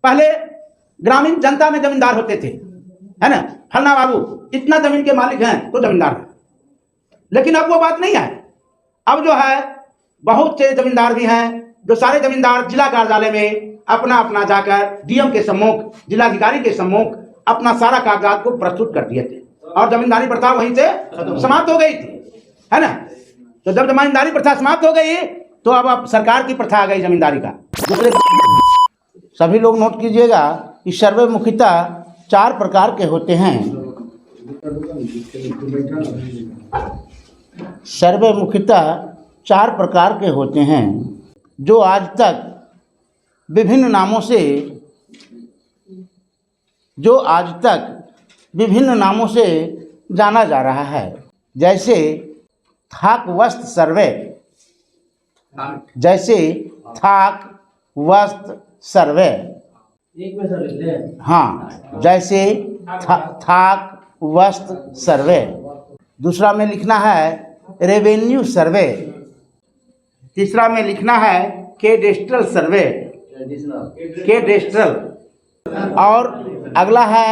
पहले ग्रामीण जनता में जमींदार होते थे, है ना, फलना बाबू इतना जमीन के मालिक हैं तो जमींदार है। लेकिन अब वो बात नहीं है। अब जो है बहुत से जमींदार भी हैं, जो सारे जमींदार जिला कार्यालय में अपना अपना जाकर डीएम के सम्मुख, जिलाधिकारी के सम्मुख अपना सारा कागजात को प्रस्तुत कर दिए थे और जमींदारी प्रथा वहीं से समाप्त हो गई थी, है ना। तो जब जमींदारी प्रथा समाप्त हो गई तो अब सरकार की प्रथा आ गई जमींदारी का। दूसरे सभी लोग नोट कीजिएगा कि सर्वेमुखिता 4 प्रकार के होते हैं। सर्वेमुखिता 4 प्रकार के होते हैं जो आज तक विभिन्न नामों से जाना जा रहा है। जैसे थाक वस्त्र सर्वे, हाँ, जैसे थाक वस्त्र सर्वे। दूसरा में लिखना है रेवेन्यू सर्वे। तीसरा में लिखना है कैडेस्ट्रल सर्वे, और अगला है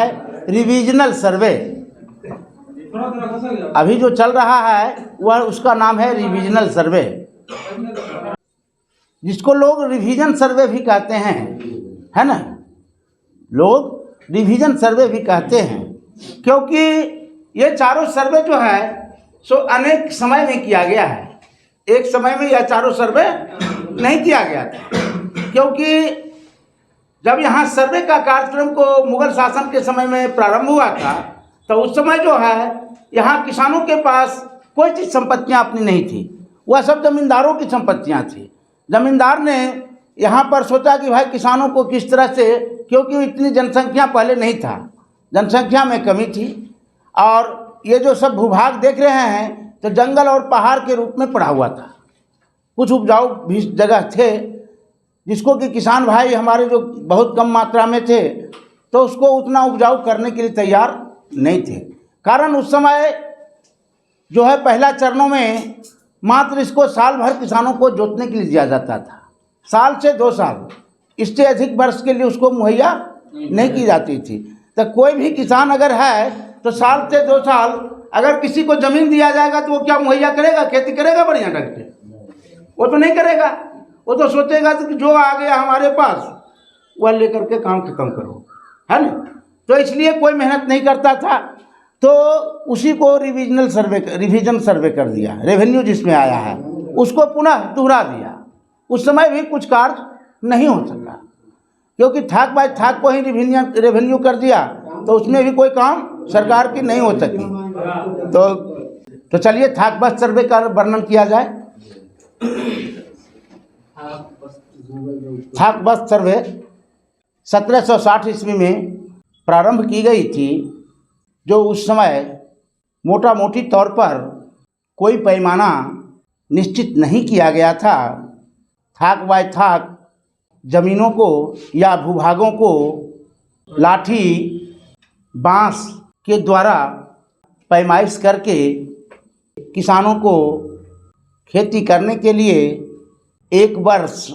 रिविजनल सर्वे। अभी जो चल रहा है वह उसका नाम है रिविजनल सर्वे, जिसको लोग रिवीजन सर्वे भी कहते हैं, है ना। लोग रिवीजन सर्वे भी कहते हैं क्योंकि ये चारों सर्वे जो है सो अनेक समय में किया गया है। एक समय में यह चारों सर्वे नहीं किया गया था, क्योंकि जब यहाँ सर्वे का कार्यक्रम को मुगल शासन के समय में प्रारंभ हुआ था तो उस समय जो है यहाँ किसानों के पास कोई चीज़ संपत्तियाँ अपनी नहीं थी, वह सब जमींदारों की संपत्तियाँ थी। जमींदार ने यहाँ पर सोचा कि भाई किसानों को किस तरह से, क्योंकि इतनी जनसंख्या पहले नहीं था, जनसंख्या में कमी थी, और ये जो सब भूभाग देख रहे हैं तो जंगल और पहाड़ के रूप में पड़ा हुआ था। कुछ उपजाऊ भी जगह थे जिसको कि किसान भाई हमारे जो बहुत कम मात्रा में थे तो उसको उतना उपजाऊ करने के लिए तैयार नहीं थे। कारण उस समय जो है पहला चरणों में मात्र इसको साल भर किसानों को जोतने के लिए दिया जाता था, साल से 2 साल, इससे अधिक वर्ष के लिए उसको मुहैया नहीं की जाती थी। तो कोई भी किसान अगर है तो साल से 2 साल अगर किसी को ज़मीन दिया जाएगा तो वो क्या मुहैया करेगा, खेती करेगा बढ़िया ढंग से? वो तो नहीं करेगा। वो तो सोचेगा कि जो आ गया हमारे पास वह लेकर के काम खत्म करो, है ना। तो इसलिए कोई मेहनत नहीं करता था, तो उसी को रिवीजन सर्वे कर दिया। रेवेन्यू जिसमें आया है उसको पुनः दोहरा दिया। उस समय भी कुछ कार्य नहीं हो सका, क्योंकि थाक बाय थाक को ही रेवेन्यू कर दिया, तो उसमें भी कोई काम सरकार की नहीं हो सकी। तो चलिए थाक बस सर्वे का वर्णन किया जाए। थाक बस सर्वे 1760 ईस्वी में प्रारंभ की गई थी, जो उस समय मोटा मोटी तौर पर कोई पैमाना निश्चित नहीं किया गया था। थाक बाय थाक जमीनों को या भूभागों को लाठी बांस के द्वारा पैमाइश करके किसानों को खेती करने के लिए 1 वर्ष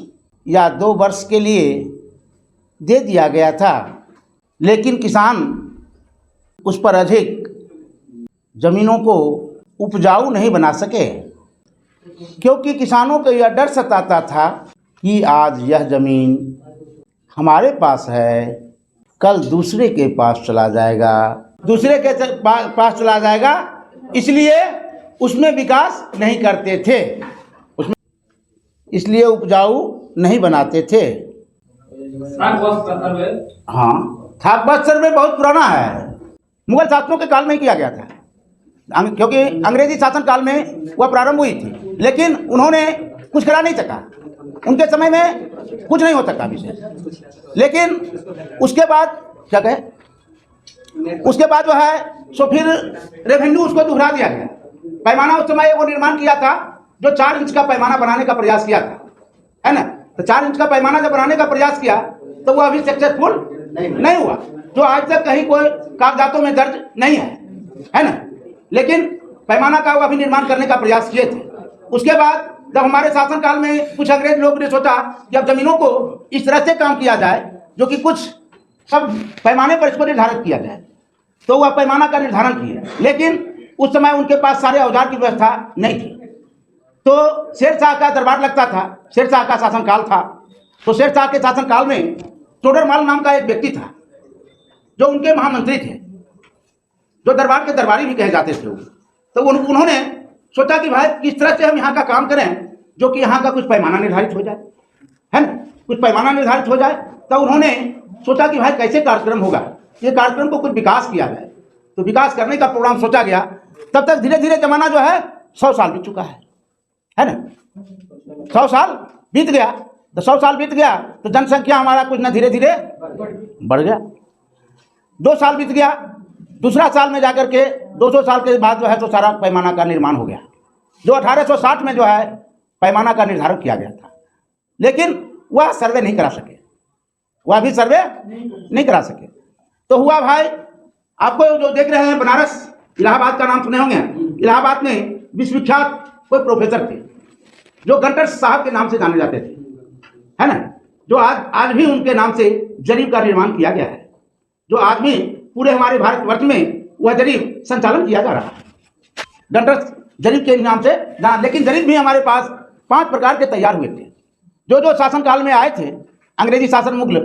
या 2 वर्ष के लिए दे दिया गया था। लेकिन किसान उस पर अधिक जमीनों को उपजाऊ नहीं बना सके, क्योंकि किसानों को यह डर सताता था कि आज यह ज़मीन हमारे पास है, कल दूसरे के पास चला जाएगा, इसलिए उसमें विकास नहीं करते थे, इसलिए उपजाऊ नहीं बनाते थे। हाँ, थाक बस सर्वे बहुत पुराना है, मुगल शासकों के काल में किया गया था, क्योंकि अंग्रेजी शासन काल में वह प्रारंभ हुई थी, लेकिन उन्होंने कुछ करा नहीं सका, उनके समय में कुछ नहीं हो सका विशेष। लेकिन उसके बाद क्या कहे, उसके बाद जो है सो फिर रेवेन्यू उसको दोहरा दिया गया। पैमाना उस समय वो निर्माण किया था जो 4 इंच का पैमाना बनाने का प्रयास किया था, है ना। तो 4 इंच का पैमाना जब बनाने का प्रयास किया तो वो अभी सक्सेसफुल नहीं हुआ, जो आज तक कहीं कोई कागजातों में दर्ज नहीं है ना। लेकिन पैमाना का वो अभी निर्माण करने का प्रयास किए थे। उसके बाद जब हमारे शासनकाल में कुछ अंग्रेज लोग ने सोचा कि अब जमीनों को इस तरह से काम किया जाए जो कि कुछ सब पैमाने पर इसको निर्धारित किया जाए, तो वह पैमाना का निर्धारण किए, लेकिन उस समय उनके पास सारे औजार की व्यवस्था नहीं थी। तो शेरशाह का दरबार लगता था, शेरशाह का शासनकाल था। तो शेरशाह के शासनकाल में तोडरमाल नाम का एक व्यक्ति था जो उनके महामंत्री थे, जो दरबार के दरबारी भी कहे जाते थे। तो उन्होंने सोचा कि भाई किस तरह से हम यहाँ का काम करें जो कि यहाँ का कुछ पैमाना निर्धारित हो जाए, है ना, कुछ पैमाना निर्धारित हो जाए। तो उन्होंने सोचा कि भाई कैसे कार्यक्रम होगा, ये कार्यक्रम को कुछ विकास किया जाए। तो विकास करने का प्रोग्राम सोचा गया। तब तक धीरे धीरे जमाना जो है 100 साल बीत चुका है ना, 100 साल बीत गया। तो 100 साल बीत गया तो जनसंख्या हमारा कुछ ना धीरे धीरे बढ़ गया। 2 साल बीत गया, दूसरा साल में जाकर के 200 साल के बाद जो है तो सारा पैमाना का निर्माण हो गया, जो 1860 में जो है पैमाना का निर्धारण किया गया था। लेकिन वह सर्वे नहीं करा सके, वह भी सर्वे नहीं करा सके। तो हुआ भाई, आपको जो देख रहे हैं बनारस, इलाहाबाद का नाम सुने होंगे। इलाहाबाद में विश्वविख्यात कोई प्रोफेसर थे जो गंटर साहब के नाम से जाने जाते थे, है ना, जो आज भी उनके नाम से जरीब का निर्माण किया गया है, जो आज भी पूरे हमारे भारतवर्ष में वह जरीब संचालन किया जा रहा है, गंटर जरीब के नाम से। लेकिन जरीब भी हमारे पास 5 प्रकार के तैयार हुए थे। जो शासनकाल में आए थे अंग्रेजी शासन, मुगल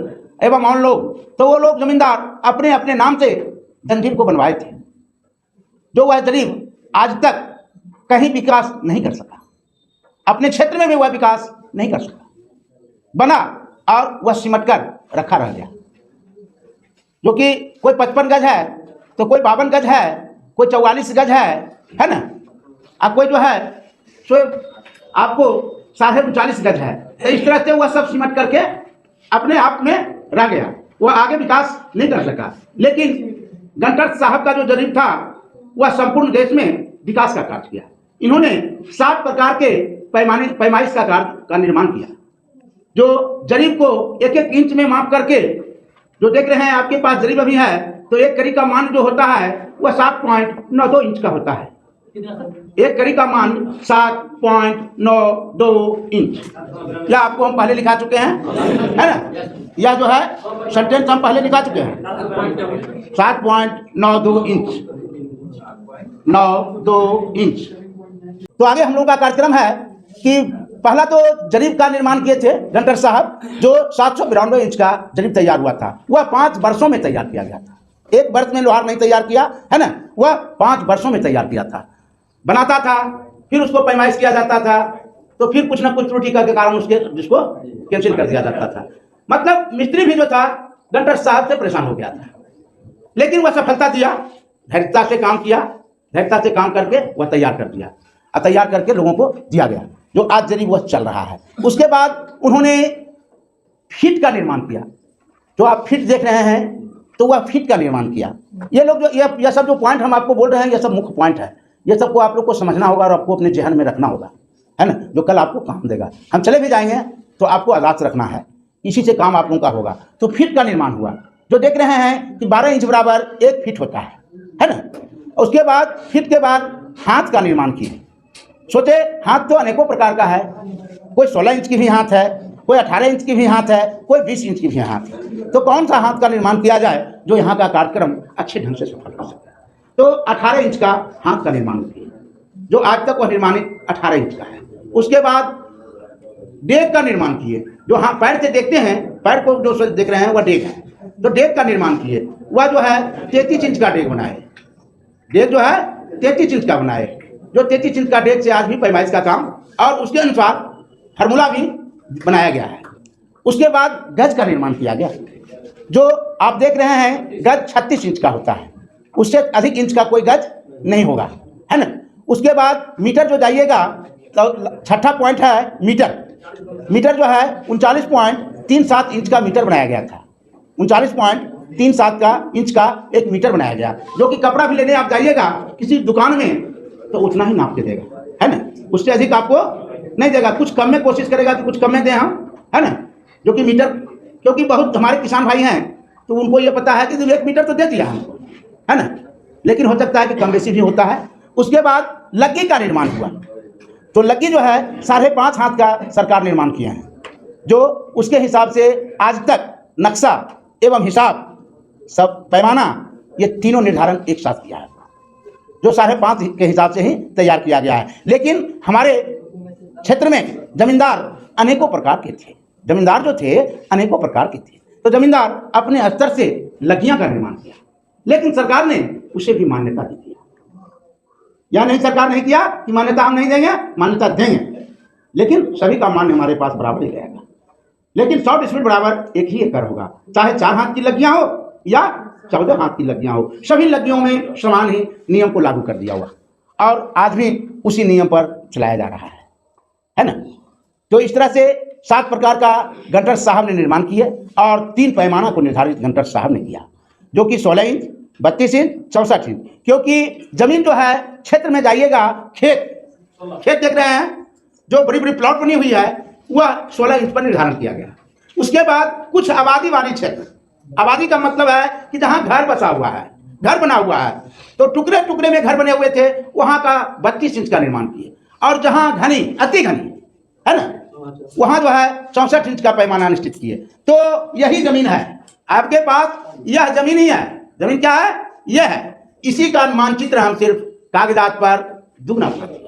एवं और लोग, तो वो लोग जमींदार अपने अपने नाम से जंजीर को बनवाए थे, जो वह जरीब आज तक कहीं विकास नहीं कर सका, अपने क्षेत्र में भी वह विकास नहीं कर सका, बना और वह सिमट कर रखा रह गया। जो कि कोई 55 गज है, तो कोई 52 गज है, कोई 44 गज है ना, अब कोई जो है सो आपको 39.5 गज है। तो इस तरह से वह सब सिमट करके अपने आप में रह गया, वह आगे विकास नहीं कर सका। लेकिन गंटर साहब का जो जरीब था वह संपूर्ण देश में विकास का कार्य किया। इन्होंने 7 प्रकार के पैमाइश का निर्माण किया, जो जरीब को 1-1 इंच में माप करके, जो देख रहे हैं आपके पास जरीब अभी है, तो एक कड़ी का मान जो होता है वह 7.92 इंच का होता है। एक कड़ी का मान 7.92 इंच, यह आपको हम पहले लिखा चुके हैं, है ना, यह जो है सेंटेंस हम पहले लिखा चुके हैं। 7.92 इंच, 92 इंच। तो आगे हम लोगों का कार्यक्रम है कि पहला तो जरीब का निर्माण किए थे गंटर साहब, जो 792 इंच का जरीब तैयार हुआ था। वह 5 वर्षों में तैयार किया गया था, 1 वर्ष में लोहार नहीं तैयार किया, है ना, वह 5 वर्षों में तैयार किया था। बनाता था, फिर उसको पैमाइश किया जाता था, तो फिर कुछ ना कुछ त्रुटि के कारण जिसको कैंसिल कर दिया जाता था। मतलब मिस्त्री भी जो था गंटर साहब से परेशान हो गया था, लेकिन वह सफलता दिया, धैर्यता से काम किया, धैर्यता से काम करके वह तैयार कर दिया, और तैयार करके लोगों को दिया गया, जो आज जरीब वह चल रहा है। उसके बाद उन्होंने फीट का निर्माण किया, जो आप फीट देख रहे हैं, तो वह फीट का निर्माण किया। ये लोग जो यह सब जो पॉइंट हम आपको बोल रहे हैं, यह सब मुख्य पॉइंट है। ये सबको आप लोग को समझना होगा और आपको अपने जहन में रखना होगा, है ना, जो कल आपको काम देगा। हम चले भी जाएंगे तो आपको आगाज रखना है, इसी से काम आप लोगों का होगा। तो फीट का निर्माण हुआ, जो देख रहे हैं कि 12 इंच बराबर 1 फीट होता है ना। उसके बाद फीट के बाद हाथ का निर्माण किए। सोचे हाथ तो अनेकों प्रकार का है, कोई 16 इंच की भी हाथ है, कोई 18 इंच की भी हाथ है, कोई 20 इंच की भी हाथ है। तो कौन सा हाथ का निर्माण किया जाए जो यहाँ का कार्यक्रम अच्छे ढंग से सफल हो सके। तो 18 इंच का हाथ का निर्माण किया, जो आज तक वह निर्माणित 18 इंच का है। उसके बाद डेग का निर्माण किए, जो हाँ पैर से देखते हैं, पैर को जो देख रहे हैं वह डेग है, तो डेग का निर्माण किए। वह जो है 33 इंच का डेग बनाए, डेग जो है 33 इंच का बनाए, जो 33 इंच का डेग से आज भी पैमाइश का काम और उसके अनुसार फार्मूला भी बनाया गया है। उसके बाद गज का निर्माण किया गया, जो आप देख रहे हैं गज 36 इंच का होता है, उससे अधिक इंच का कोई गज नहीं होगा, है ना। उसके बाद मीटर जो जाइएगा तो 6ठा पॉइंट है मीटर। मीटर जो है 39.37 इंच का मीटर बनाया गया था, 39.37 का इंच का एक मीटर बनाया गया, जो कि कपड़ा भी लेने आप जाइएगा किसी दुकान में तो उतना ही नाप के देगा, है ना, उससे अधिक आपको नहीं देगा। कुछ कम में कोशिश करेगा तो कुछ कम में दे हम, है ना, जो कि मीटर, क्योंकि बहुत हमारे किसान भाई हैं तो उनको ये पता है कि 1 मीटर तो दे दिया हमको, है ना, लेकिन हो सकता है कि कम बेसी भी होता है। उसके बाद लग्गी का निर्माण हुआ, तो लग्गी जो है 5.5 हाथ का सरकार निर्माण किया है, जो उसके हिसाब से आज तक नक्शा एवं हिसाब, सब पैमाना, ये तीनों निर्धारण एक साथ किया है, जो 5.5 के हिसाब से ही तैयार किया गया है। लेकिन हमारे क्षेत्र में जमींदार अनेकों प्रकार के थे, जमींदार जो थे अनेकों प्रकार के थे, तो जमींदार अपने स्तर से लगियां का निर्माण किया, लेकिन सरकार ने उसे भी मान्यता दी थी। या नहीं, सरकार नहीं किया कि मान्यता हम नहीं देंगे, मान्यता देंगे, लेकिन सभी का मान्य हमारे पास बराबर ही रहेगा। लेकिन 100 डिसमिल बराबर एक ही एकड़ होगा, चाहे 4 हाथ की लगियां हो या 14 हाथ की लगियां हो, सभी लगियों में समान ही नियम को लागू कर दिया हुआ, और आज भी उसी नियम पर चलाया जा रहा है ना। तो इस तरह से 7 प्रकार का गणतंत्र साहब ने निर्माण किए और 3 पैमाना को निर्धारित गणतंत्र साहब ने किया, जो कि 16 इंच, 32 इंच, 64 इंच। क्योंकि जमीन जो है, क्षेत्र में जाइएगा, खेत देख रहे हैं, जो बड़ी बड़ी प्लॉट बनी हुई है वह 16 इंच पर निर्धारण किया गया। उसके बाद कुछ आबादी वाली क्षेत्र, आबादी का मतलब है कि जहाँ घर बसा हुआ है, घर बना हुआ है, तो टुकड़े टुकड़े में घर बने हुए थे, वहाँ का 32 इंच का निर्माण किए। और जहाँ घनी, अति घनी है ना, वहाँ जो है 64 इंच का पैमाना निश्चित किए। तो यही जमीन है आपके पास, यह जमीन ही है। जमीन क्या है? यह है। इसी का मानचित्र हम सिर्फ कागजात पर 2 गुना बनाते हैं,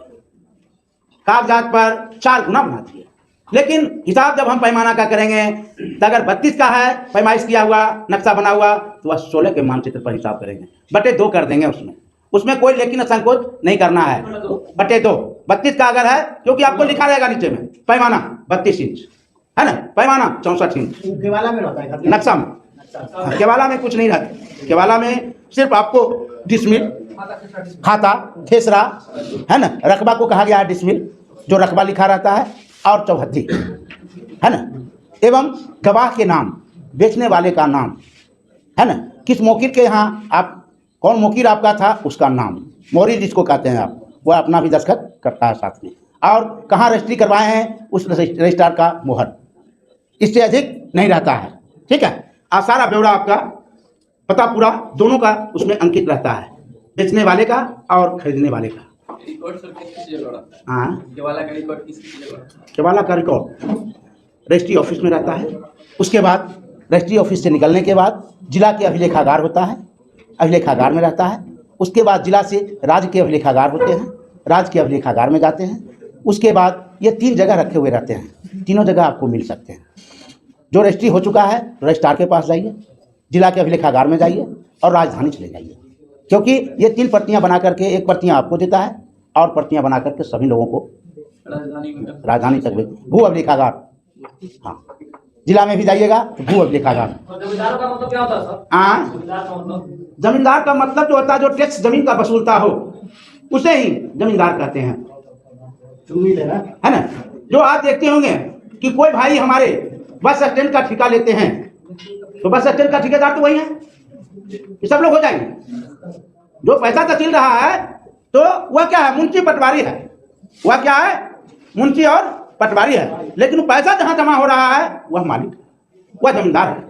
कागजात पर 4 गुना बनाते हैं। लेकिन हिसाब जब हम पैमाना का करेंगे, तो अगर 32 का है पैमाइश किया हुआ, नक्शा बना हुआ, तो वह 16 के मानचित्र पर हिसाब करेंगे, बटे 2 कर देंगे। उसमें कोई लेकिन संकोच नहीं करना है, बटे 2। 32 का अगर है, क्योंकि आपको लिखा रहेगा नीचे में पैमाना 32 इंच है ना, पैमाना 64 इंच केवाला में रहता है, नक्शा में। केवाला में कुछ नहीं रहता, केवाला में सिर्फ आपको डिसमिल, खाता, खेसरा है ना, रकबा को कहा गया है डिसमिल, जो रकबा लिखा रहता है, और चौहद्दी है ना, एवं गवाह के नाम, बेचने वाले का नाम है ना, किस मोकिर के यहाँ आप, कौन मोकिर आपका था उसका नाम, मोहरी जिसको कहते हैं आप, वह अपना भी दस्तखत करता है साथ में, और कहाँ रजिस्ट्री करवाए हैं उस रजिस्ट्रार का मोहर, इससे अधिक नहीं रहता है। ठीक है, और सारा ब्यौरा आपका पता पूरा दोनों का उसमें अंकित रहता है, बेचने वाले का और खरीदने वाले का। हाँ, केवाला का रिकॉर्ड रजिस्ट्री ऑफिस में रहता है। उसके बाद रजिस्ट्री ऑफिस से निकलने के बाद जिला के अभिलेखागार होता है, अभिलेखागार में रहता है। उसके बाद जिला से राज्य के अभिलेखागार होते हैं, राज्य के अभिलेखागार में जाते हैं। उसके बाद ये 3 जगह रखे हुए रहते हैं, तीनों जगह आपको मिल सकते हैं। जो रजिस्ट्री हो चुका है रजिस्ट्रार के पास जाइए, जिला के अभिलेखागार में जाइए और राजधानी चले जाइए, क्योंकि ये 3 प्रतियां बना करके, एक प्रतियां आपको देता है और प्रतियां बना करके सभी लोगों को राजधानी तक भेज। भू अभिलेखागार, हाँ, जिला में भी जाइएगा तो भू अभिलेखागार। जमींदार का मतलब क्या होता है सर? जमींदार का मतलब जो होता है, जो टैक्स जमीन का वसूलता हो, उसे ही जमींदार कहते हैं, है ना। जो आप देखते होंगे कि कोई भाई हमारे बस स्टैंड का ठेका लेते हैं, तो बस स्टैंड का ठेकेदार तो वही है, ये सब लोग हो जाएंगे। जो पैसा तहसील रहा है तो वह क्या है? मुंशी पटवारी है, वह क्या है? मुंशी और पटवारी है। लेकिन पैसा जहां जमा हो रहा है वह मालिक, वह जमींदार है,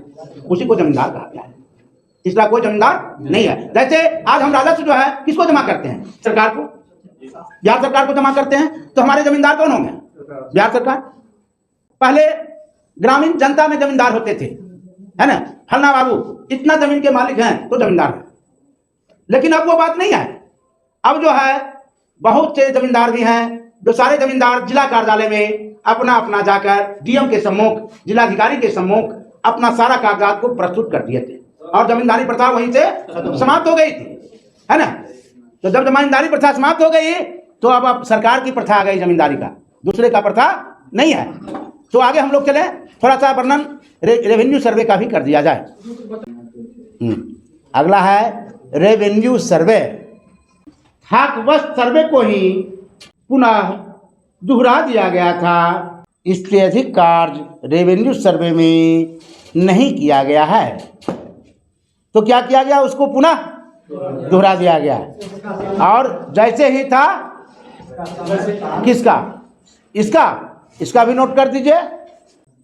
उसी को जमींदार कहा गया है। तीसरा कोई जमींदार नहीं है। जैसे आज हम राजस्व जो है किसको जमा करते हैं? सरकार को, बिहार सरकार को जमा करते हैं। तो हमारे जमींदार कौन होंगे? बिहार सरकार। पहले ग्रामीण जनता में जमींदार होते थे, है ना, फलना बाबू इतना जमीन के मालिक हैं तो जमींदार है। लेकिन अब वो बात नहीं है। अब जो है बहुत से जमींदार भी हैं, जो सारे जमींदार जिला कार्यालय में अपना अपना जाकर डीएम के सम्मुख, जिलाधिकारी के सम्मुख अपना सारा कागजात को प्रस्तुत कर दिए थे, और जमींदारी प्रथा वहीं से समाप्त हो गई थी, है ना। तो जब जमींदारी प्रथा समाप्त हो गई तो अब सरकार की प्रथा आ गई जमींदारी का, दूसरे का प्रथा नहीं है। तो आगे हम लोग चले, थोड़ा सा वर्णन रेवेन्यू सर्वे का भी कर दिया जाए। अगला है रेवेन्यू सर्वे। थाकवश सर्वे को ही पुनः दोहरा दिया गया था, इससे अधिक कार्य रेवेन्यू सर्वे में नहीं किया गया है। तो क्या किया गया? उसको पुनः दोहरा दिया गया, और जैसे ही था किसका? इसका भी नोट कर दीजिए।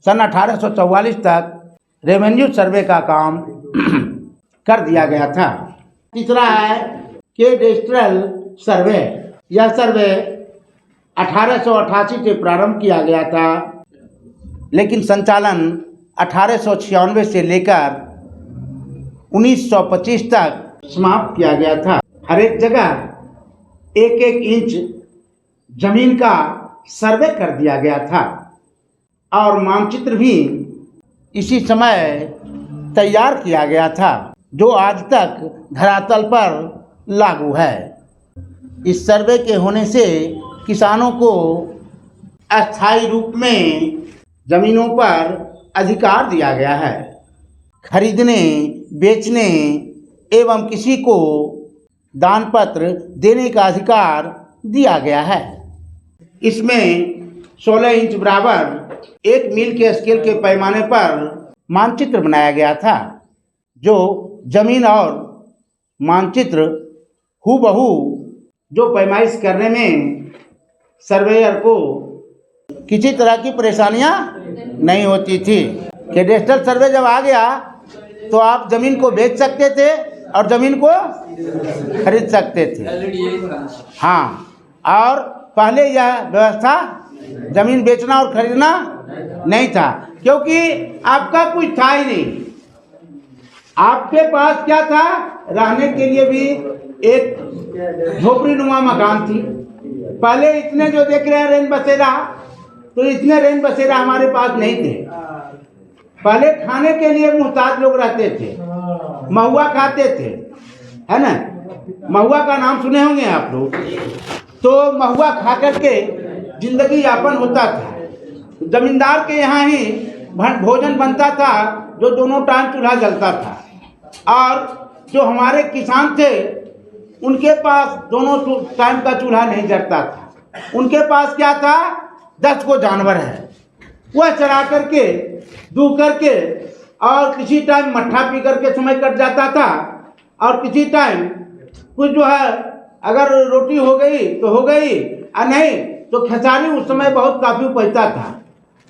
सन 1844 तक रेवेन्यू सर्वे का काम कर दिया गया था। तीसरा है कैडेस्ट्रल सर्वे। यह सर्वे 1888 से प्रारंभ किया गया था, लेकिन संचालन 1896 से लेकर 1925 तक समाप्त किया गया था। हर एक जगह एक एक इंच जमीन का सर्वे कर दिया गया था और मानचित्र भी इसी समय तैयार किया गया था, जो आज तक धरातल पर लागू है। इस सर्वे के होने से किसानों को अस्थायी रूप में जमीनों पर अधिकार दिया गया है। खरीदने, बेचने एवं किसी को दान पत्र देने का अधिकार दिया गया है। इसमें 16 इंच बराबर 1 मील के स्केल के पैमाने पर मानचित्र बनाया गया था, जो जमीन और मानचित्र हूबहू जो पैमाइश करने में सर्वेयर को किसी तरह की परेशानियां नहीं होती थी। कैडेस्ट्रल सर्वे जब आ गया तो आप ज़मीन को बेच सकते थे और ज़मीन को खरीद सकते थे। हाँ, और पहले यह व्यवस्था ज़मीन बेचना और खरीदना नहीं था, क्योंकि आपका कुछ था ही नहीं। आपके पास क्या था? रहने के लिए भी एक झोपड़ीनुमा मकान थी। पहले इतने जो देख रहे हैं रेन बसेरा, तो इतने रेन बसेरा हमारे पास नहीं थे। पहले खाने के लिए मुहताज लोग रहते थे, महुआ खाते थे, है ना? महुआ का नाम सुने होंगे आप लोग। तो महुआ खा करके जिंदगी यापन होता था। जमींदार के यहाँ ही भोजन बनता था, जो दोनों टाइम चूल्हा जलता था। और जो हमारे किसान थे, उनके पास दोनों टाइम का चूल्हा नहीं जलता था। उनके पास क्या था? 10 को जानवर है, वह चरा करके दूह करके और किसी टाइम मट्ठा पी करके समय कट जाता था, और किसी टाइम कुछ जो है अगर रोटी हो गई तो हो गई, और नहीं तो खेसारी उस समय बहुत काफ़ी उपजता था।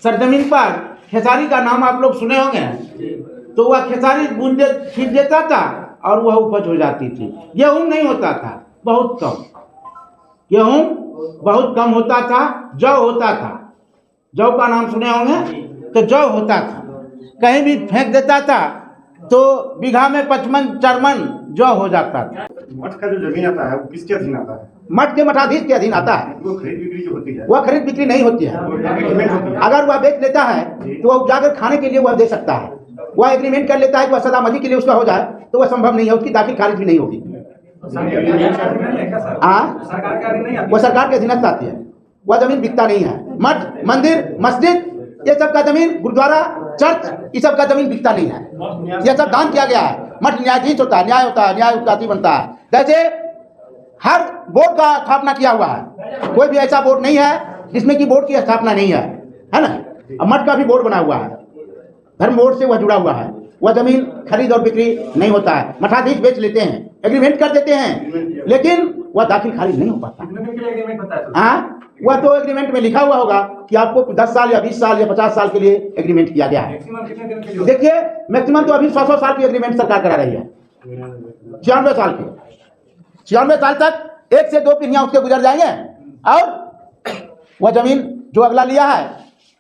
सरजमीन पर खेसारी का नाम आप लोग सुने होंगे। तो वह खेसारी बूंद छीट देता था और वह उपज हो जाती थी। गेहूँ नहीं होता था, बहुत कम। गेहूँ बहुत कम होता था। जौ होता था, जौ का नाम सुने होंगे। तो जौ होता था, कहीं भी फेंक देता था तो बीघा में 55 मन जौ हो जाता था। मठ का जो जमीन आता है वो किसके अधीन आता है? मठ के मठाधीश के अधीन आता है। वो खरीद बिक्री जो होती है, वह खरीद बिक्री नहीं होती है। एग्रीमेंट होती है। अगर वह बेच लेता है तो वह जाकर खाने के लिए वह दे सकता है। वह एग्रीमेंट कर लेता है कि वह सदामदी के लिए उसका हो जाए, तो वह संभव नहीं है, उसकी दाखिल खारिज भी नहीं होगी। सरकार के अधीन नहीं आती। वो सरकार के अधीनस्थ आती है। वह जमीन बिकता नहीं है। मठ, मंदिर, मस्जिद, ये सब का जमीन, गुरुद्वारा, चर्च, ये सब का जमीन बिकता नहीं है। यह सब दान किया गया है। मठ न्यायाधीश होता है, न्याय होता है, न्याय उत्काती बनता है। जैसे हर बोर्ड का स्थापना किया हुआ है, कोई भी ऐसा बोर्ड नहीं है जिसमें कि बोर्ड की स्थापना नहीं है, है ना? अब मठ का भी बोर्ड बना हुआ है, धर्म बोर्ड से वह जुड़ा हुआ है। वह जमीन खरीद और बिक्री नहीं होता है। मठाधीश बेच लेते हैं, एग्रीमेंट कर देते हैं, लेकिन वह दाखिल खारिज नहीं हो पाता। हाँ, वह तो एग्रीमेंट में लिखा हुआ होगा कि आपको 10 साल या 20 साल या 50 साल के लिए एग्रीमेंट किया गया है। देखिए, मैक्सिमम तो अभी 100 साल की एग्रीमेंट सरकार करा रही है। 96 साल की, 96 साल तक 1 से 2 पीढ़ियां उसके गुजर जाएंगे, और वह जमीन जो अगला लिया है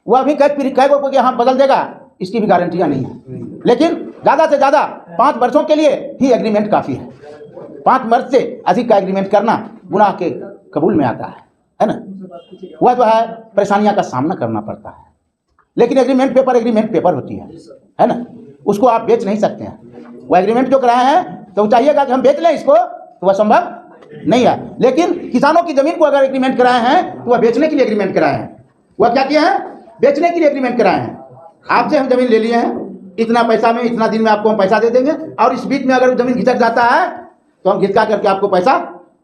वह भी कई को यहाँ बदल देगा, इसकी भी गारंटियां नहीं है। लेकिन ज़्यादा से ज़्यादा 5 वर्षों के लिए ही एग्रीमेंट काफ़ी है। 5 वर्ष से अधिक का एग्रीमेंट करना गुनाह के कबूल में आता है ना? वह जो है परेशानियां का सामना करना पड़ता है। लेकिन एग्रीमेंट पेपर होती है ना? उसको आप बेच नहीं सकते हैं। वह एग्रीमेंट जो कराए हैं तो चाहिएगा कि हम बेच लें इसको, तो वह संभव नहीं है। लेकिन किसानों की ज़मीन को अगर एग्रीमेंट कराए हैं तो वह बेचने के लिए एग्रीमेंट कराए हैं। वह क्या किया है? बेचने के लिए एग्रीमेंट कराए हैं। आपसे हम ज़मीन ले लिए हैं, इतना पैसा में, इतना दिन में आपको हम पैसा दे देंगे, और इस बीच में अगर ज़मीन घिसक जाता है तो हम घिसका करके आपको पैसा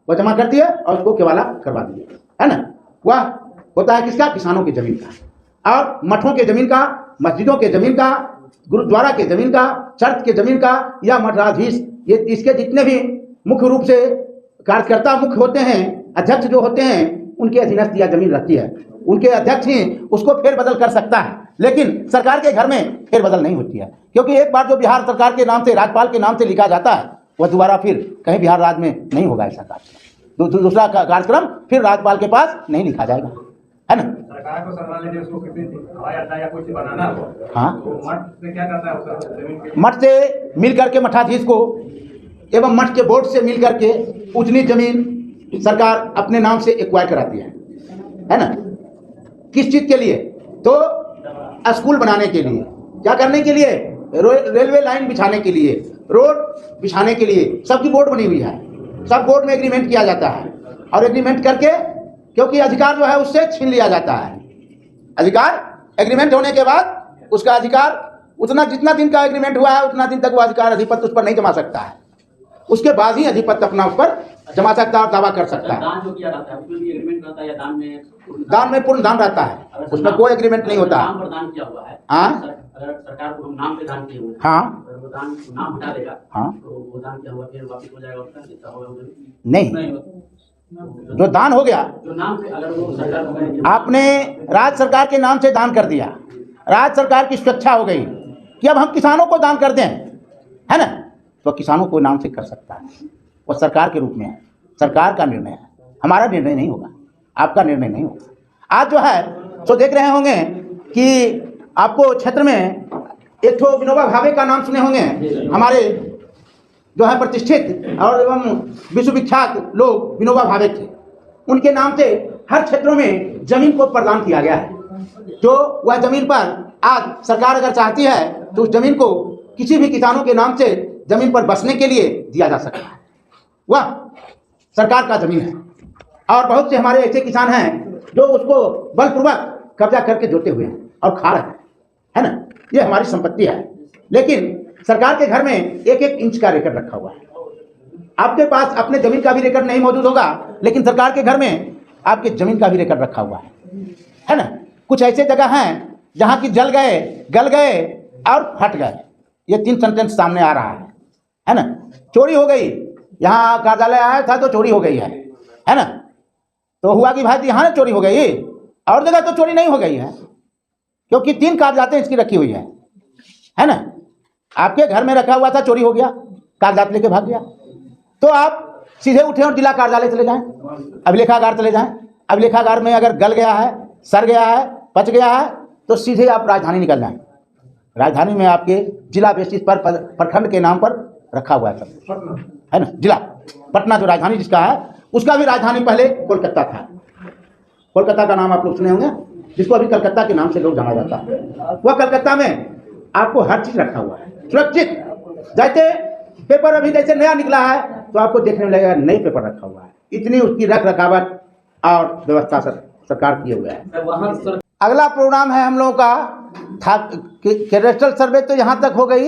वह जमा कर दिए और उसको केवाला करवा दिए, है ना? वह होता है किसका? किसानों की ज़मीन का। और मठों के ज़मीन का, मस्जिदों के ज़मीन का, गुरुद्वारा के ज़मीन का, चर्च के ज़मीन का, या मठाधीश, ये इसके जितने भी मुख्य रूप से कार्यकर्ता मुख्य होते हैं, अध्यक्ष जो होते हैं, उनके अधीनस्थ यह ज़मीन रहती है। उनके अध्यक्ष ही उसको फेरबदल कर सकता है। लेकिन सरकार के घर में फेरबदल नहीं होती है, क्योंकि एक बार जो बिहार सरकार के नाम से, राज्यपाल के नाम से लिखा जाता है, वह दोबारा फिर कहीं बिहार राज्य में नहीं होगा ऐसा कार्यक्रम। दूसरा कार्यक्रम फिर राज्यपाल के पास नहीं लिखा जाएगा, है ना? सरकार को सम्मान लेने उसको कितनी हवाई अड्डा या कुछ बनाना हो, हाँ तो मठ से क्या करता है उसका जमीन के मठ से मिल करके मठाधीश को एवं मठ के बोर्ड से मिल करके उतनी जमीन सरकार अपने नाम से एक्वायर कराती है ना। किस चीज़ के लिए? तो स्कूल बनाने के लिए, क्या करने के लिए? रेलवे लाइन बिछाने के लिए, रोड बिछाने के लिए, सबकी बोर्ड बनी हुई है। सब बोर्ड में एग्रीमेंट किया जाता है और एग्रीमेंट करके, क्योंकि अधिकार जो है उससे छीन लिया जाता है। अधिकार एग्रीमेंट होने के बाद उसका अधिकार उतना, जितना दिन का एग्रीमेंट हुआ है उतना दिन तक वो अधिकार अधिपत्य उस पर नहीं जमा सकता है। उसके बाद ही अधिपत्य अपना उस पर जमा सकता है और दावा कर सकता है। दान जो किया जाता है उसमें भी एग्रीमेंट रहता है या दान में पूर्ण दान रहता है, उसमें कोई एग्रीमेंट नहीं होता। नाम पर दान किया हुआ है, हाँ अगर सरकार को हम नाम पे दान किए हुए हैं, हाँ अगर वो दान नाम हटा देगा हाँ तो वो दान क्या हुआ फिर वापिस हो जाएगा उसका जितना होगा उधर? नहीं, जो दान हो गया, जो नाम से अगर वो सरकार को आपने राज्य सरकार के नाम से दान कर दिया, राज्य सरकार की स्वेच्छा हो गई कि अब हम किसानों को दान कर दें, है ना, तो किसानों को नाम से कर सकता है। वो सरकार के रूप में है, सरकार का निर्णय है, हमारा निर्णय नहीं होगा, आपका निर्णय नहीं होगा। आज जो है तो देख रहे होंगे कि आपको क्षेत्र में एक ठो विनोबा भावे का नाम सुने होंगे, हमारे जो है प्रतिष्ठित और एवं विश्वविख्यात लोग विनोबा भावे थे। उनके नाम से हर क्षेत्रों में जमीन को प्रदान किया गया है। जो वह जमीन पर आज सरकार अगर चाहती है तो उस जमीन को किसी भी किसानों के नाम से जमीन पर बसने के लिए दिया जा सकता है। वह सरकार का जमीन है और बहुत से हमारे ऐसे किसान हैं जो उसको बलपूर्वक कब्जा करके जोते हुए हैं और खा रहे हैं, है ना। ये हमारी संपत्ति है, लेकिन सरकार के घर में एक एक इंच का रिकॉर्ड रखा हुआ है। आपके पास अपने जमीन का भी रिकॉर्ड नहीं मौजूद होगा, लेकिन सरकार के घर में आपके जमीन का भी रिकॉर्ड रखा हुआ है ना। कुछ ऐसे जगह हैं जहाँ की जल गए, गल गए और फट गए। ये 3 सेंटेंस सामने आ रहा है ना। चोरी हो गई, यहाँ कार्यालय आया था तो चोरी हो गई है ना। तो हुआ कि भाई यहाँ चोरी हो गई, और जगह तो चोरी नहीं हो गई है, क्योंकि 3 कागजातें इसकी रखी हुई है ना। आपके घर में रखा हुआ था, चोरी हो गया, कागजात लेके भाग गया, तो आप सीधे उठे और जिला कार्यालय चले जाएं, अभिलेखागार चले जाएं। अभिलेखागार में अगर गल गया है, सड़ गया है, पच गया है, तो सीधे आप राजधानी निकल जाएं। राजधानी में आपके जिला बेसिस पर प्रखंड के नाम पर रखा हुआ है सब, है ना। जिला पटना जो राजधानी जिसका है, उसका भी राजधानी पहले कोलकाता था। कोलकाता का नाम आप लोग सुने होंगे, जिसको अभी कलकत्ता के नाम से लोग जाना जाता है। वह कलकत्ता में आपको हर चीज़ रखा हुआ है सुरक्षित। जैसे पेपर अभी जैसे नया निकला है तो आपको देखने में लगेगा नई पेपर रखा हुआ है। इतनी उसकी रख रखावट और व्यवस्था सरकार किए हुए है। अगला प्रोग्राम है हम लोगों का कैडेस्ट्रल सर्वे, तो यहाँ तक हो गई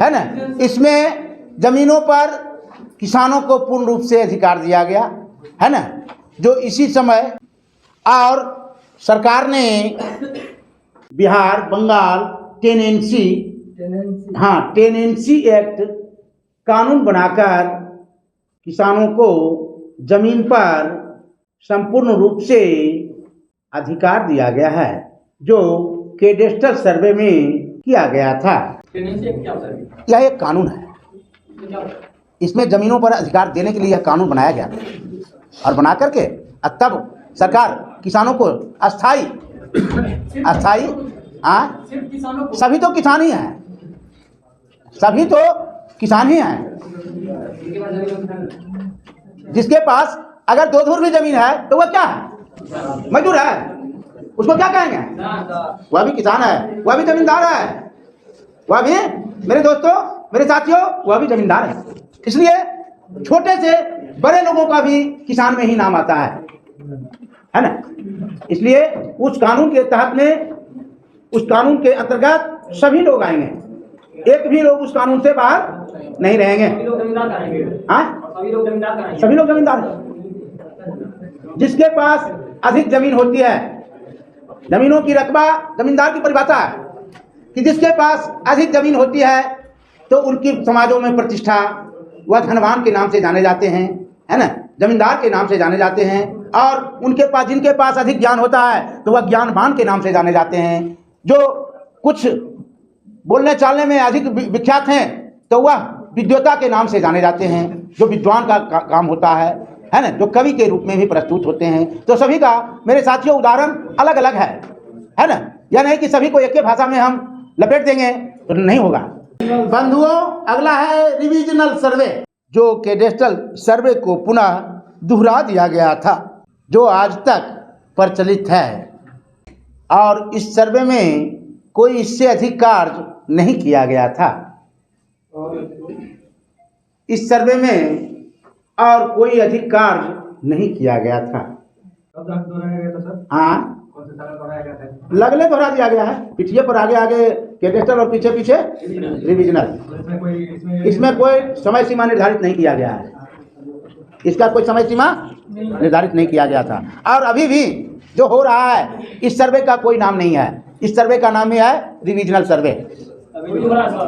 है ना। इसमें ज़मीनों पर किसानों को पूर्ण रूप से अधिकार दिया गया है ना, जो इसी समय और सरकार ने बिहार, बंगाल टेनेंसी एक्ट कानून बनाकर किसानों को जमीन पर संपूर्ण रूप से अधिकार दिया गया है, जो कैडेस्ट्रल सर्वे में किया गया था। यह एक कानून है, इसमें जमीनों पर अधिकार देने के लिए यह कानून बनाया गया था और बना करके तब सरकार किसानों को अस्थाई सभी तो किसान ही हैं, सभी तो किसान ही हैं। जिसके पास अगर 2 धुर भी जमीन है तो वह क्या है? मजदूर है, उसको क्या कहेंगे? वह भी किसान है, वह भी जमींदार है, वह भी मेरे दोस्तों, मेरे साथियों, वह भी जमींदार है। इसलिए छोटे से बड़े लोगों का भी किसान में ही नाम आता है ना। इसलिए उस कानून के तहत में, उस कानून के अंतर्गत सभी लोग आएंगे, एक भी लोग उस कानून से बाहर नहीं रहेंगे। सभी लोग जमींदार हैं। जिसके पास अधिक जमीन होती है, जमीनों की रकबा जमींदार की परिभाषा है कि जिसके पास अधिक जमीन होती है तो उनकी समाजों में प्रतिष्ठा, वह धनवान के नाम से जाने जाते हैं, है ना, जमींदार के नाम से जाने जाते हैं। और उनके पास, जिनके पास अधिक ज्ञान होता है तो वह ज्ञानवान के नाम से जाने जाते हैं। जो कुछ बोलने चालने में अधिक विख्यात हैं तो वह विद्वता के नाम से जाने जाते हैं, जो विद्वान का काम होता है। है ना, जो कवि के रूप में भी प्रस्तुत होते हैं। तो सभी का मेरे साथियों उदाहरण अलग अलग है ना। यह नहीं कि सभी को एक ही भाषा में हम लपेट देंगे तो नहीं होगा। बंधुओं, अगला है रिविजनल सर्वे, जो कैडेस्ट्रल सर्वे को पुनः दोहरा दिया गया था, जो आज तक प्रचलित है, और इस सर्वे में कोई इससे अधिक कार्य नहीं किया गया था। इस सर्वे में और कोई अधिक कार्य नहीं किया गया था। कब दोहराया गया था सर? हाँ, कौन से साल दोहराया गया था? लगले दोहरा दिया गया है, पिछले पर आगे आगे कैडेस्ट्रल और पीछे पीछे रिविजनल। तो इसमें कोई समय सीमा निर्धारित नहीं किया गया है, इसका कोई समय सीमा निर्धारित नहीं किया गया था। और अभी भी जो हो रहा है इस सर्वे का कोई नाम नहीं है, इस सर्वे का नाम ही है रिविजनल सर्वे।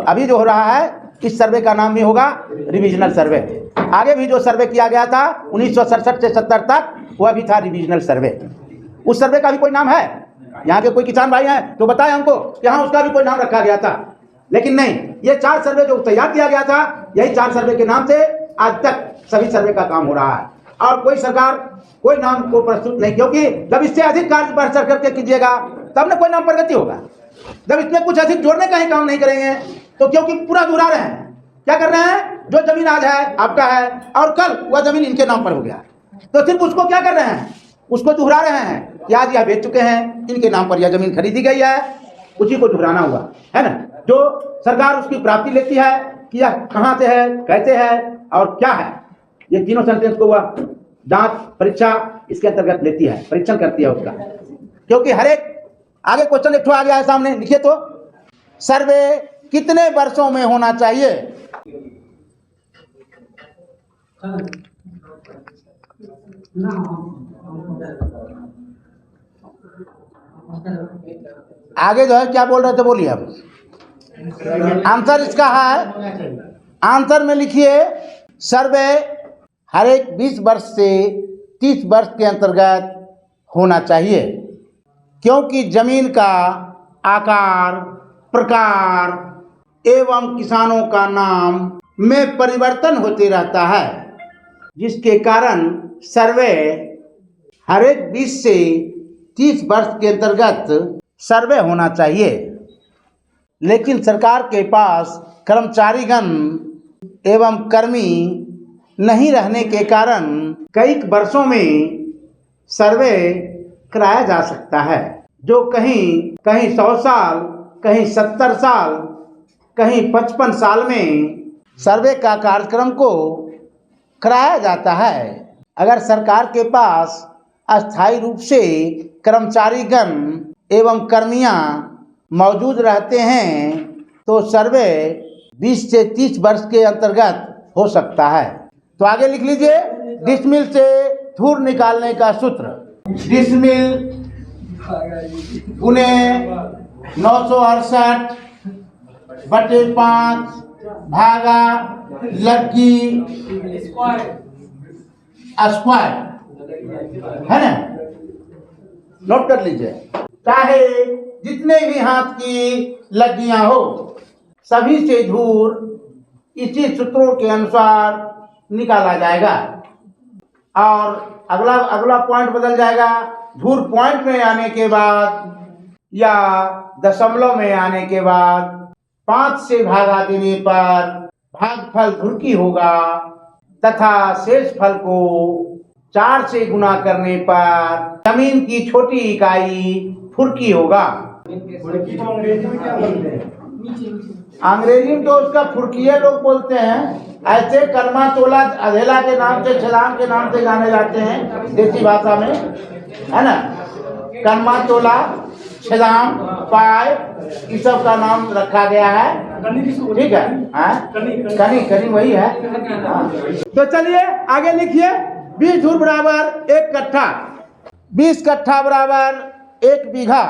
अभी जो हो रहा है इस सर्वे का नाम भी होगा रिविजनल सर्वे। आगे भी जो सर्वे किया गया था 1967 से 70 तक, वह भी था रिविजनल सर्वे। उस सर्वे का भी कोई नाम है? यहाँ के कोई किसान भाई हैं तो बताएं हमको, यहाँ उसका भी कोई नाम रखा गया था। लेकिन नहीं, ये 4 सर्वे जो तैयार किया गया था, यही 4 सर्वे के नाम से आज तक सभी सर्वे का काम हो रहा है। और कोई सरकार कोई नाम को प्रस्तुत नहीं, क्योंकि जब इससे अधिक कार्य बढ़ चढ़ करके कीजिएगा तब ना कोई नाम प्रगति होगा। जब इसमें कुछ अधिक जोड़ने का ही काम नहीं करेंगे तो, क्योंकि पूरा दोहरा रहे हैं। क्या कर रहे हैं? जो जमीन आज है आपका है और कल वह जमीन इनके नाम पर हो गया, तो सिर्फ उसको क्या कर रहे हैं? उसको दोहरा रहे हैं कि आज यह बेच चुके हैं, इनके नाम पर यह जमीन खरीदी गई है, उसी को दोहराना हुआ है ना। जो सरकार उसकी प्राप्ति लेती है कि यह कहाँ से है, कैसे है और क्या है, ये तीनों सेंटेंस को वह जांच परीक्षा इसके अंतर्गत लेती है, परीक्षण करती है उसका। क्योंकि हर एक आगे क्वेश्चन एक आ गया है सामने, लिखिए तो, सर्वे कितने वर्षों में होना चाहिए? आगे जो है क्या बोल रहे थे, बोलिए अब। आंसर इसका है, आंसर में लिखिए सर्वे हर एक 20 वर्ष से 30 वर्ष के अंतर्गत होना चाहिए, क्योंकि जमीन का आकार, प्रकार एवं किसानों का नाम में परिवर्तन होते रहता है, जिसके कारण सर्वे हर एक 20 से 30 वर्ष के अंतर्गत सर्वे होना चाहिए। लेकिन सरकार के पास कर्मचारीगण एवं कर्मी नहीं रहने के कारण कई वर्षों में सर्वे कराया जा सकता है, जो कहीं 100 साल, कहीं 70 साल, कहीं 55 साल में सर्वे का कार्यक्रम को कराया जाता है। अगर सरकार के पास अस्थायी रूप से कर्मचारीगण एवं कर्मियां मौजूद रहते हैं तो सर्वे 20 से 30 वर्ष के अंतर्गत हो सकता है। तो आगे लिख लीजिए, डिसमिल से धूर निकालने का सूत्र। डिसमिल गुने 968 बटे 5 भागा लग्गी स्क्वायर, है ना, नोट कर लीजिए। चाहे जितने भी हाथ की लग्गियां हो, सभी से धूर इसी सूत्रों के अनुसार निकाला जाएगा। और अगला पॉइंट बदल जाएगा, धूर पॉइंट में आने के बाद या दशमलव में आने के बाद 5 से भागा देने पर भागफल धूर की होगा, तथा शेष फल को 4 से गुना करने पर जमीन की छोटी इकाई फुर्की होगा। अंग्रेजी में तो उसका फुर्किया लोग बोलते हैं, ऐसे कलमा तोला अधेला के नाम से, छलांग के नाम से जाने जाते हैं देसी भाषा में, है ना। कलमा तोला, छलांग, पाए, इस सब का नाम रखा गया है, ठीक है। कनी वही है। तो चलिए आगे लिखिए, 20 धूर बराबर 1 कट्ठा, 20 कट्ठा बराबर 1 बीघा,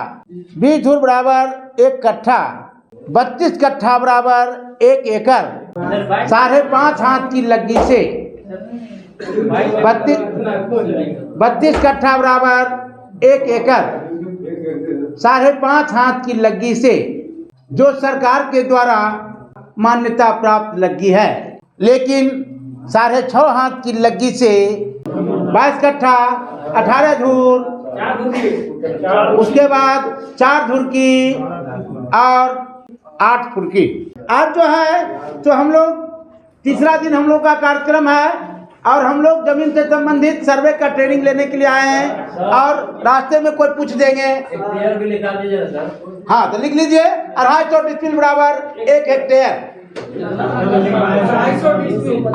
20 धूर बराबर 1 कट्ठा, 32 कट्ठा बराबर 1 एकड़, 5.5 हाथ की लग्गी से 32 कट्ठा बराबर 1 एकड़, 5.5 हाथ की लग्गी से, जो सरकार के द्वारा मान्यता प्राप्त लग्गी है। लेकिन 6.5 हाथ की लग्गी से 22 कट्ठा 18 धूर, उसके बाद 4 धुरकी और 8 फुरकी। आज जो है तो हम लोग तीसरा दिन हम लोग का कार्यक्रम है और हम लोग जमीन से संबंधित सर्वे का ट्रेनिंग लेने के लिए आए हैं और रास्ते में कोई पूछ देंगे। हाँ, तो लिख लीजिए 250 डिसमिल बराबर 1 हेक्टेयर।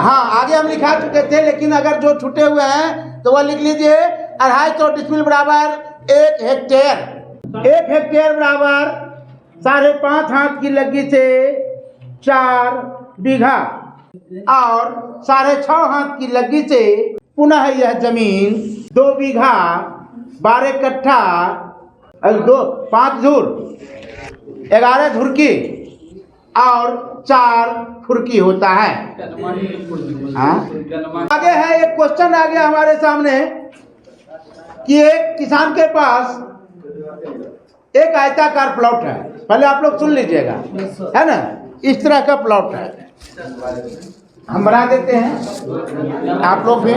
हाँ, आगे हम लिखा चुके थे, लेकिन अगर जो छूटे हुए हैं तो वह लिख लीजिए 250 डिसमिल बराबर 1 हेक्टेयर। 1 हेक्टेयर बराबर 5.5 हाथ की लग्गी से 4 बीघा और 6.5 हाथ की लग्गी से पुनः यह जमीन 2 बीघा 12 कट्ठा 5 धूर 11 धुरकी और 4 फुरकी होता है। हाँ? आगे है एक क्वेश्चन आ गया हमारे सामने कि एक किसान के पास एक आयताकार प्लॉट है। पहले आप लोग सुन लीजिएगा, है ना, इस तरह का प्लॉट है। हम बना देते हैं, आप लोग भी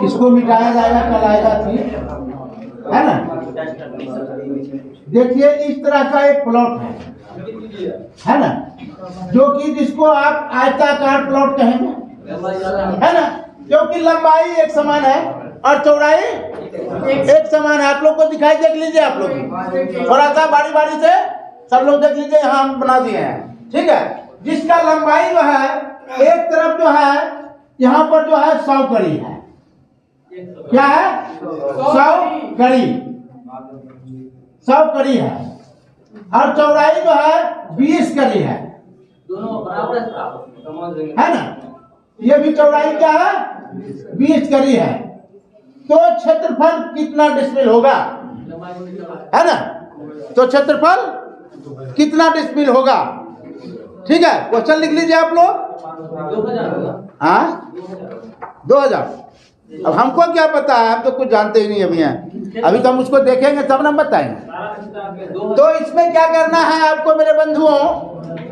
इसको मिटाया जाएगा, कल आएगा, ठीक है ना। देखिए इस तरह का एक प्लॉट है ना, जो कि जिसको आप आयताकार प्लॉट कहेंगे, है ना, क्योंकि लंबाई एक समान है और चौड़ाई एक समान है। आप लोग को दिखाई, देख लीजिए, आप लोग थोड़ा सा बारी बारी से सब लोग देख लीजिए। यहाँ हम बना दिए हैं, ठीक है। जिसका लंबाई जो है एक तरफ जो है यहाँ पर जो है 100 कड़ी है। क्या है? 100 कड़ी, 100 कड़ी है और चौड़ाई जो है 20 कड़ी है, है ना। ये भी चौड़ाई क्या है? 20 कड़ी है। तो क्षेत्रफल कितना डिसमिल होगा, है ना। तो क्षेत्रफल कितना डिसमिल होगा, ठीक है। क्वेश्चन लिख लीजिए आप लोग। हाँ, 2000। अब हमको क्या पता है, हम तो कुछ जानते ही नहीं अभी हैं। अभी तो हम उसको देखेंगे तब ना बताएंगे। तो इसमें क्या करना है आपको मेरे बंधुओं,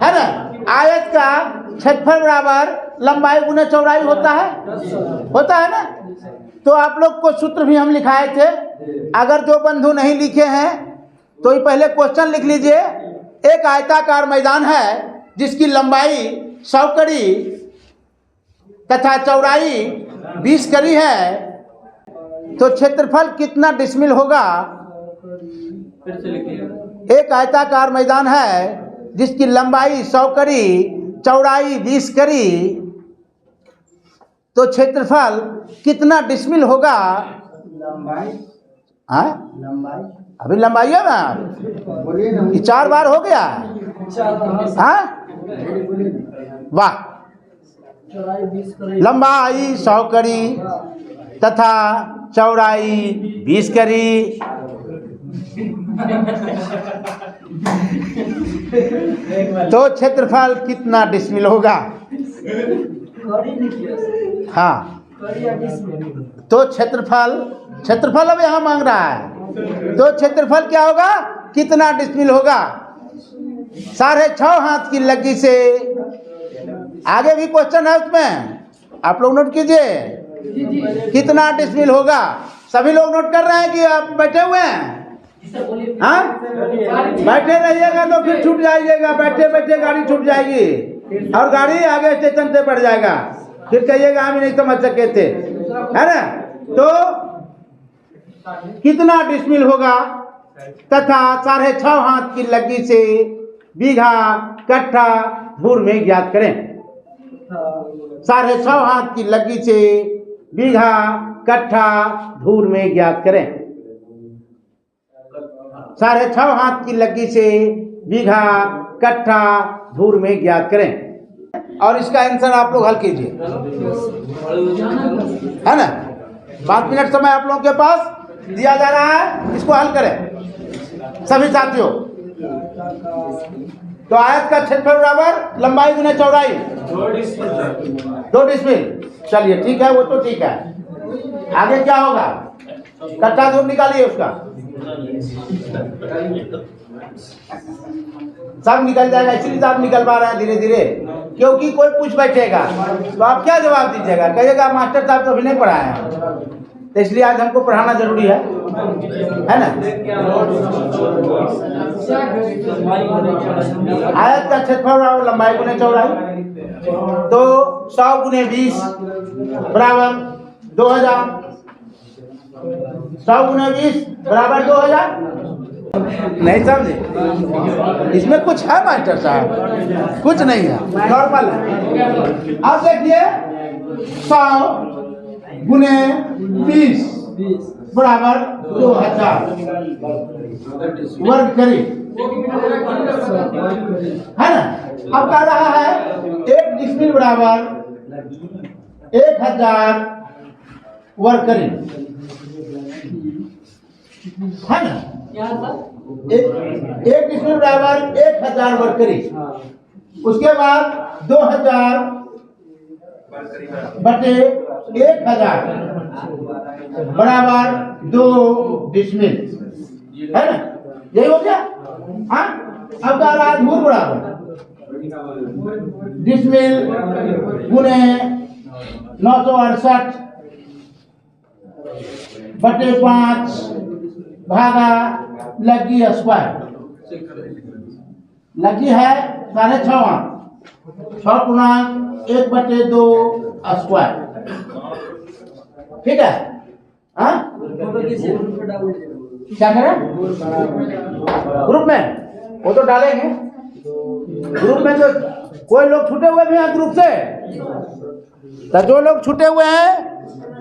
है ना, आयत का क्षेत्रफल बराबर लंबाई गुने चौड़ाई होता है ना। तो आप लोग को सूत्र भी हम लिखाए थे। अगर जो बंधु नहीं लिखे हैं तो ये पहले क्वेश्चन लिख लीजिए। एक आयताकार मैदान है जिसकी लंबाई 100 कड़ी तथा चौड़ाई 20 कड़ी है, तो क्षेत्रफल कितना डिसमिल होगा। एक आयताकार मैदान है जिसकी लंबाई 100 कड़ी चौड़ाई 20 कड़ी, तो क्षेत्रफल कितना डिसमिल होगा। हाँ, अभी लंबाई है ना, ये 4 बार हो गया। हाँ, वाह। लंबाई 100 कड़ी तथा चौड़ाई 20 कड़ी, तो क्षेत्रफल कितना डिसमिल होगा। हाँ, तो क्षेत्रफल अब यहाँ मांग रहा है, तो क्षेत्रफल क्या होगा, कितना डिसमिल होगा। 6.5 हाथ की लग्गी से, आगे भी क्वेश्चन है उसमें, आप लोग नोट कीजिए, कितना डिसमिल होगा। सभी लोग नोट कर रहे हैं कि आप बैठे हुए हैं। हाँ, बैठे रहिएगा तो फिर छूट जाइएगा, बैठे बैठे गाड़ी छूट जाएगी और गाड़ी आगे स्टेशन से बढ़ जाएगा, फिर कहिएगा हम नहीं समझ सके थे, है ना। तो कितना डिसमिल होगा तथा 6.5 हाथ की लग्गी से बीघा कट्ठा धूर में ज्ञात करें। 6.5 हाथ की लग्गी से बीघा कट्ठा धूर में ज्ञात करें। 6.5 हाथ की लग्गी से बीघा कट्ठा धूर में ज्ञात करें। और इसका आंसर आप लोग हल कीजिए, है ना। 5 मिनट समय आप लोगों के पास दिया जा रहा है, इसको हल करें सभी साथियों। तो आयत का क्षेत्रफल बराबर लंबाई गुने चौड़ाई 2 डिसमिल। चलिए ठीक है, वो तो ठीक है। आगे क्या होगा, कट्ठा धूर निकालिए उसका, सब निकल जाएगा, इसलिए तो आप निकलवा रहे हैं धीरे धीरे। क्योंकि कोई पूछ बैठेगा तो आप क्या जवाब दीजिएगा? कहिएगा मास्टर साहब तो अभी नहीं पढ़ाए हैं। तो इसलिए आज हमको पढ़ाना जरूरी है ना। आयत का क्षेत्रफल और लंबाई गुने चौड़ाई, तो 100 गुने 20 बराबर 2000। 100 गुने 20 बराबर 2000। नहीं समझे? इसमें कुछ है मास्टर साहब? कुछ नहीं है, नॉर्मल है। अब देखिए 100 गुने 20 बराबर 2000 वर्ग करीब, है ना। अब कह रहा है 1 डिसमिल बराबर 1000 वर्ग करीब, है ना। एक डिसमिल बराबर 1000 वर्ग करीब। उसके बाद 2000 बटे 1000 बराबर 2 डिसमिल, है ना। यही हो गया। हाँ, अब कह रहा है धूर बराबर डिसमिल गुने 968 बटे 5 भागा लगी स्क्वायर। लगी है 6.5, 6.1/2 स्क्वायर, ठीक है। हाँ, क्या करें ग्रुप में? वो तो डालेंगे ग्रुप में। तो कोई लोग छूटे हुए भी हैं ग्रुप से, तो जो लोग छूटे हुए हैं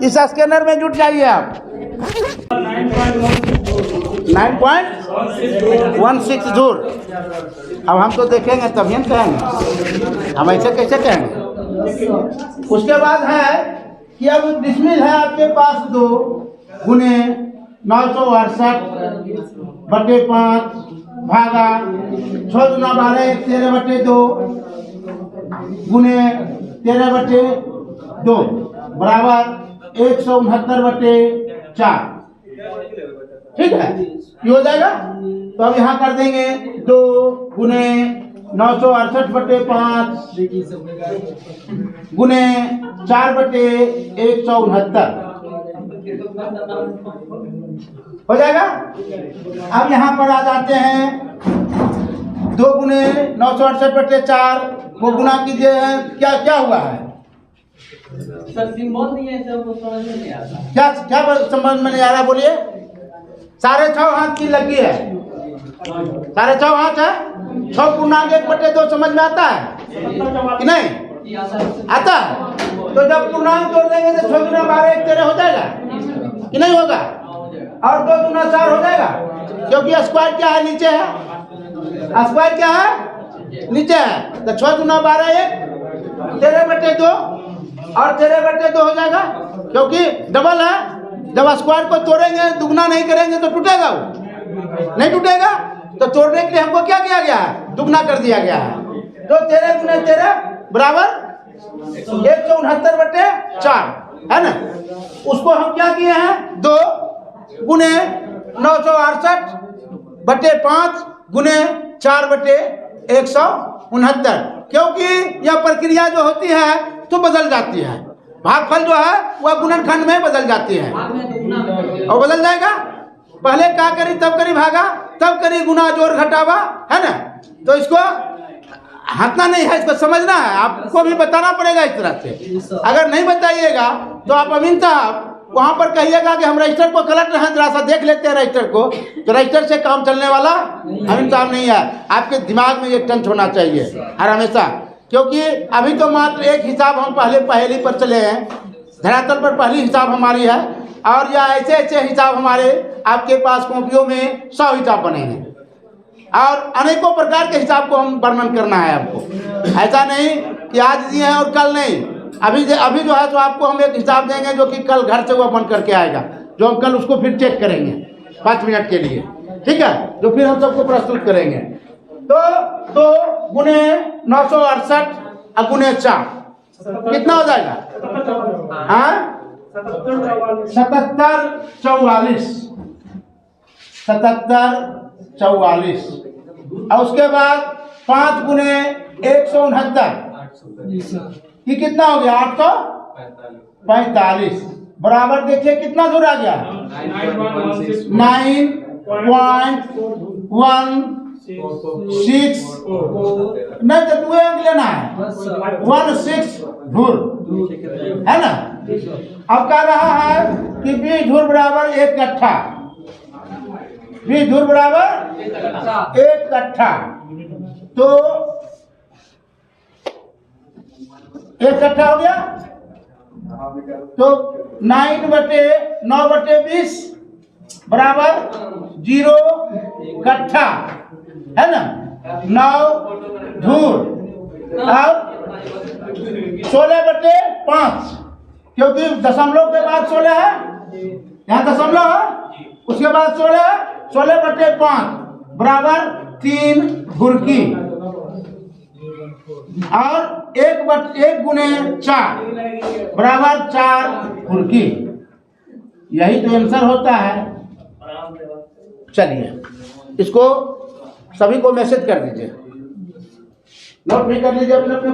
इस स्कैनर में जुट जाइए आप। 9.16 दूर। अब हम तो देखेंगे तभी हम कहेंगे, हम ऐसे कैसे कहेंगे। उसके बाद है कि अब डिसमिल है आपके पास 2 गुने 968 बटे 5 भागा 6 गुना 12 13/2 गुने 13/2 बराबर 169/4, ठीक है। ये हो जाएगा। तो अब यहाँ कर देंगे 2 गुने 968 बटे 5 गुने 4/169 हो जाएगा। अब यहाँ पर आ जाते हैं 2 गुने 968 बटे 4 को गुना कीजिए। क्या क्या हुआ है सर? सिंबल नहीं है, सब समझ में नहीं आता। क्या क्या समझ में नहीं आ रहा? बोलिए। 6.5 हाथ की लगी है, 6.5 हाथ है। 6.1/2 समझ में आता है कि नहीं आता? तो जब पूर्णांक जोड़ देंगे तो 6 गुना 12 13 हो जाएगा कि नहीं होगा? और 2 गुना 4 हो जाएगा, क्योंकि स्क्वायर क्या है? नीचे है। स्क्वायर क्या है? नीचे है। तो 6 गुना 12 1 13/2 और 13/2 हो जाएगा, क्योंकि डबल है। जब स्क्वायर को तोड़ेंगे, दुगना नहीं करेंगे तो टूटेगा, वो नहीं टूटेगा। तो तोड़ने के लिए हमको क्या किया गया है? दुगना कर दिया गया है। तो 13 गुने 13 बराबर 169/4, है ना। उसको हम क्या किए हैं? 2 गुने 968 बटे 5 गुने 4/169, क्योंकि यह प्रक्रिया जो होती है तो बदल जाती है। भागफल जो है वह गुणनखंड में बदल जाती है और बदल जाएगा। पहले क्या करी, तब करी भागा, तब करी गुना जोड़ घटावा, है ना। तो इसको हटना नहीं है, इसको समझना है। आपको भी बताना पड़ेगा इस तरह से। अगर नहीं बताइएगा तो आप अमीन साहब वहाँ पर कहिएगा कि हम रजिस्टर को कलट रहे हैं, जरा सा देख लेते हैं रजिस्टर को। तो रजिस्टर से काम चलने वाला अमीन साहब नहीं है। आपके दिमाग में ये टंच होना चाहिए हर हमेशा, क्योंकि अभी तो मात्र एक हिसाब हम पहली पर चले हैं। धरातल पर पहली हिसाब हमारी है, और या ऐसे ऐसे हिसाब हमारे आपके पास कॉपियों में 100 हिसाब बनेंगे, और अनेकों प्रकार के हिसाब को हम वर्णन करना है आपको। ऐसा नहीं कि आज दिए हैं और कल नहीं। अभी जो है तो आपको हम एक हिसाब देंगे जो कि कल घर से वो बन करके आएगा, जो हम कल उसको फिर चेक करेंगे 5 मिनट के लिए, ठीक है, जो फिर हम सबको प्रस्तुत करेंगे। तो 2 गुने 968 गुने 4 कितना हो जाएगा? हाँ, 7744। और उसके बाद 5 गुने 169 जी सर। कि कितना हो गया 845 बराबर देखिए कितना दूर आ गया 9.16 नहीं तो 2 अंक लेना है 16 धूर है ना। अब कह रहा है कि 20 धूर बराबर 1 कट्ठा 20 धूर बराबर 1 कट्ठा तो 1 कट्ठा हो गया तो 9/9/20 बराबर 0 कट्ठा है ना 9 धूर और 16/5 क्योंकि दशमलव के बाद 16 है यहाँ दशमलव है उसके बाद 16 है 16/5 बराबर 3 घुरकी और 1 गुने 4 बराबर 4 घुरकी। यही तो आंसर होता है। चलिए इसको सभी को मैसेज कर दीजिए नोट भी कर लीजिए अपने अपने